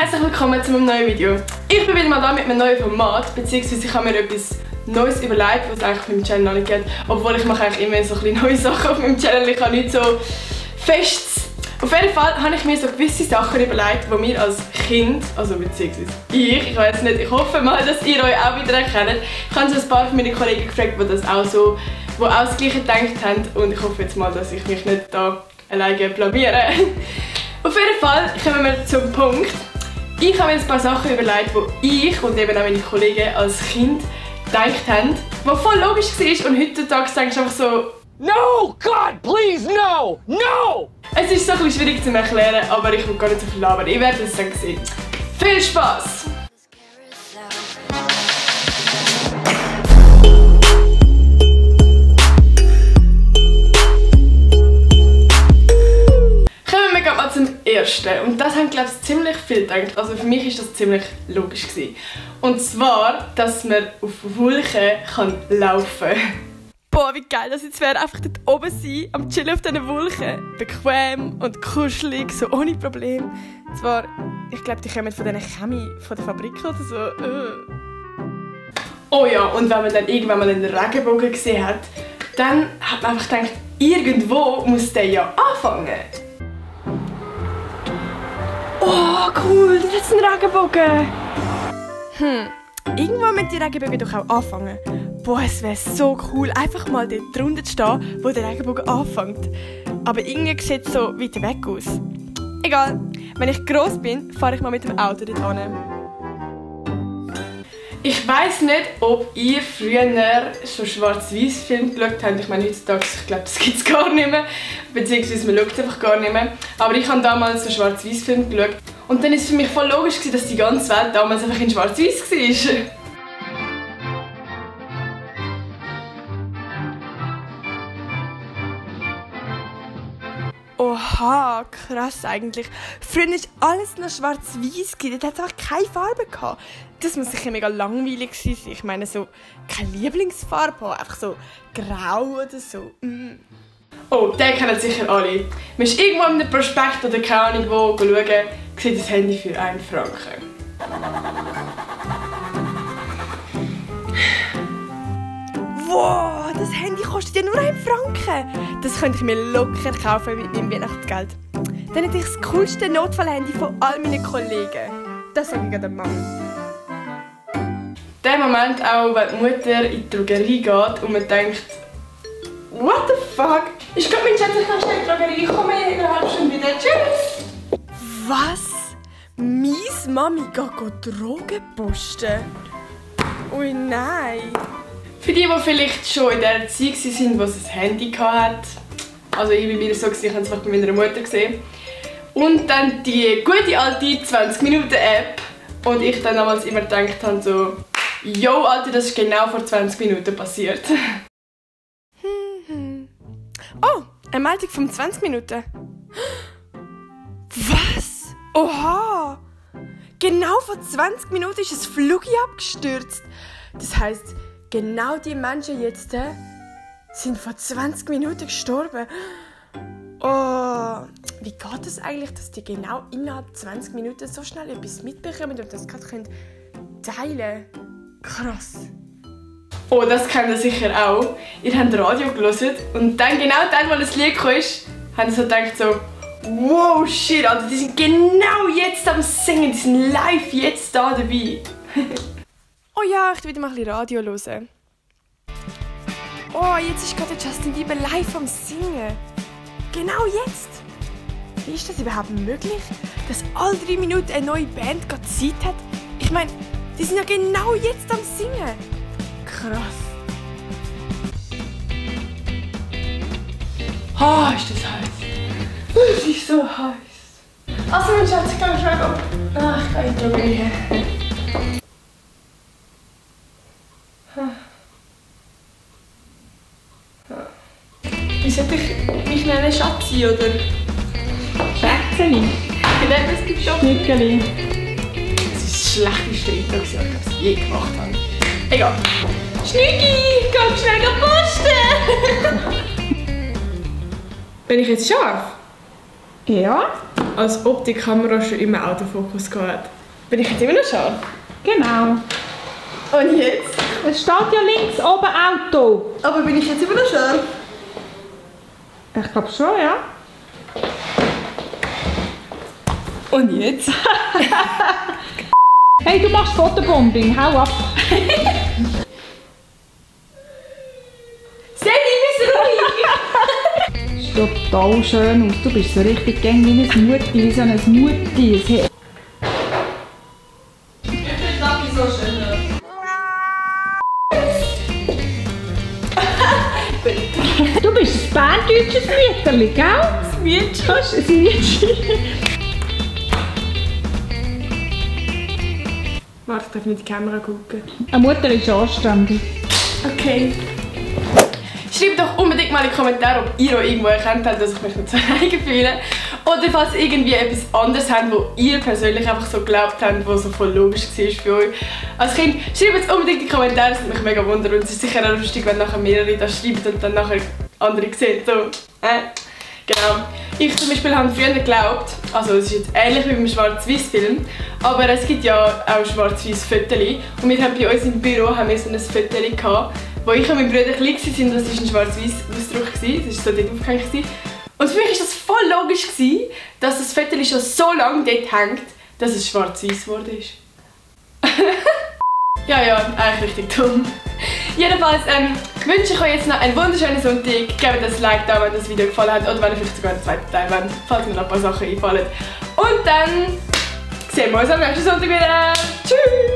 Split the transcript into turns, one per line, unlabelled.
herzlich willkommen zu meinem neuen Video. Ich bin wieder mal da mit einem neuen Format, beziehungsweise ich habe mir etwas Neues überlegt, was es eigentlich auf meinem Channel noch nicht gibt. Obwohl ich mache eigentlich immer so ein bisschen neue Sachen auf meinem Channel, ich habe nicht so Festes. Auf jeden Fall habe ich mir so gewisse Sachen überlegt, die mir als Kind, also beziehungsweise ich weiß nicht, ich hoffe mal, dass ihr euch auch wieder erkennt. Ich habe so ein paar von meinen Kollegen gefragt, die das auch so, die auch das Gleiche gedacht haben, und ich hoffe jetzt mal, dass ich mich nicht da alleine blamiere. Auf jeden Fall kommen wir zum Punkt. Ich habe mir ein paar Sachen überlegt, die ich und eben auch meine Kollegen als Kind gedacht haben, was voll logisch war, und heutzutage denkst du einfach so:
No, God, please, no, no!
Es ist so ein bisschen schwierig zu erklären, aber ich will gar nicht so viel labern. Ihr werdet es dann sehen. Viel Spaß! Kommen wir gerade mal zum ersten. Und das haben, glaube ich, ziemlich viel gedacht. Also für mich war das ziemlich logisch gewesen. Und zwar, dass man auf Wolken laufen kann. Boah, wie geil das jetzt wäre, einfach dort oben sein, am Chillen auf diesen Wolken. Bequem und kuschelig, so ohne Problem. Zwar, ich glaube, die kommen von diesen Chemie von der Fabrik oder so. Oh ja, und wenn man dann irgendwann mal einen Regenbogen gesehen hat, dann hat man einfach gedacht, irgendwo muss der ja anfangen. Oh, cool, das ist ein Regenbogen. Irgendwann müssen die Regenbogen doch auch anfangen. Boah, es wäre so cool, einfach mal dort drunter zu stehen, wo der Regenbogen anfängt. Aber irgendwie sieht es so weit weg aus. Egal, wenn ich gross bin, fahre ich mal mit dem Auto dort hin. Ich weiss nicht, ob ihr früher schon Schwarz-Weiß-Filme geschaut habt. Ich meine, heutzutage, ich glaube, das gibt es gar nicht mehr. Beziehungsweise man schaut es einfach gar nicht mehr. Aber ich habe damals so Schwarz-Weiß-Filme geschaut. Und dann war es für mich voll logisch, dass die ganze Welt damals einfach in Schwarz-Weiß war. Oha, krass eigentlich. Früher war alles noch schwarz-weiß, dort hat es einfach keine Farbe gehabt. Das muss sicher mega langweilig sein. Ich meine, so keine Lieblingsfarbe, einfach so grau oder so. Oh, den kennen sicher alle. Man ist irgendwo in einem Prospekt oder keine Ahnung wo schauen, sieht das Handy für 1 Franken. Wow, das Handy kostet ja nur 1 Franken. Das könnte ich mir locker kaufen mit meinem Weihnachtsgeld. Dann hätte ich das coolste Notfallhandy von all meinen Kollegen. Das sage ich der Mann. Der Moment auch, wenn die Mutter in die Drogerie geht und man denkt: What the fuck? Ich glaube, mein Schatz, ich kann schnell in die Drogerie. Ich komme in einer halben Stunde wieder. Tschüss! Was? Mies Mami geht Drogen posten? Ui, nein. Für die vielleicht schon in der Zeit waren, wo sie ein Handy hatten. Also ich war wieder so, ich habe es bei meiner Mutter gesehen. Und dann die gute alte 20-Minuten-App. Und ich dann damals immer gedacht habe so: Yo, Alter, das ist genau vor 20 Minuten passiert. Oh, eine Meldung von 20 Minuten. Was? Oha! Genau vor 20 Minuten ist ein Flug abgestürzt. Das heisst, genau die Menschen jetzt sind vor 20 Minuten gestorben. Oh, wie geht es eigentlich, dass die genau innerhalb 20 Minuten so schnell etwas mitbekommen und das gerade teilen können? Krass. Oh, das kennt ihr sicher auch. Ihr habt Radio gehört und dann genau dann, als das Lied kam, haben sie so gedacht so: Wow, shit, Alter, die sind genau jetzt am Singen, die sind live jetzt da dabei. Oh ja, ich will wieder mal ein bisschen Radio hören. Oh, jetzt ist gerade Justin Bieber live am Singen. Genau jetzt. Wie ist das überhaupt möglich, dass alle 3 Minuten eine neue Band gerade Zeit hat? Ich meine, die sind ja genau jetzt am Singen. Krass. Oh, ist das heiß. Es ist so heiß. Also, mein Schatz, ich kann schnell gehen. Ach, ich kann in die Drogerie. Wie sollte ich mich nennen? Schatzi, oder?
Schätzeli.
Wie nennt man es bei doch?
Schnickeli.
Das ist das schlechteste Intro, das ich je gemacht habe. Egal. Schnicki, komm schnell posten! Bin ich jetzt scharf?
Ja.
Als ob die Kamera schon immer Autofokus gehabt. Bin ich jetzt immer noch scharf?
Genau.
Und jetzt?
Es steht ja links oben Auto.
Aber bin ich jetzt immer noch scharf?
Ich glaube schon, ja.
Und jetzt?
Hey, du machst Fotobombing, hau ab.
Sandy, bist
Das sieht total schön aus. Du bist so richtig gäng wie ein Mutti, wie so ein Mutti. Du bist ein berndeutsches Mütterli, gell?
Ein Mädchen.
Das ist ein Mädchen.
Warte, ich darf nicht in die Kamera gucken.
Eine Mutter ist anständig.
Okay. Schreibt doch unbedingt mal in die Kommentare, ob ihr auch irgendwo erkannt habt, dass ich mich nicht so alleine fühle. Oder falls ihr irgendwie etwas anderes habt, wo ihr persönlich einfach so geglaubt habt, was so voll logisch war für euch. Als Kind, schreibt es unbedingt in die Kommentare, das würde mich mega wundern. Und es ist sicher auch lustig, wenn nachher mehrere das schreiben und dann nachher andere sehen. So, Genau. Ich zum Beispiel habe früher geglaubt, also es ist jetzt ähnlich wie beim Schwarz-Weiß-Film, aber es gibt ja auch Schwarz-Weiß-Fotos. Und wir haben bei uns im Büro haben wir so ein Foto gehabt, wo ich und mein Bruder klein waren, das war ein Schwarz-Weiß-Ausdruck, das war so dort aufgehängt. Und für mich war das voll logisch, dass das Foto schon so lange dort hängt, dass es schwarz-weiß geworden ist. ja, eigentlich richtig dumm. Jedenfalls wünsche ich euch jetzt noch einen wunderschönen Sonntag. Gebt ein Like da, wenn das Video gefallen hat oder wenn ihr vielleicht sogar einen zweiten Teil wollt, falls mir noch ein paar Sachen einfallen. Und dann sehen wir uns am nächsten Sonntag wieder. Tschüss!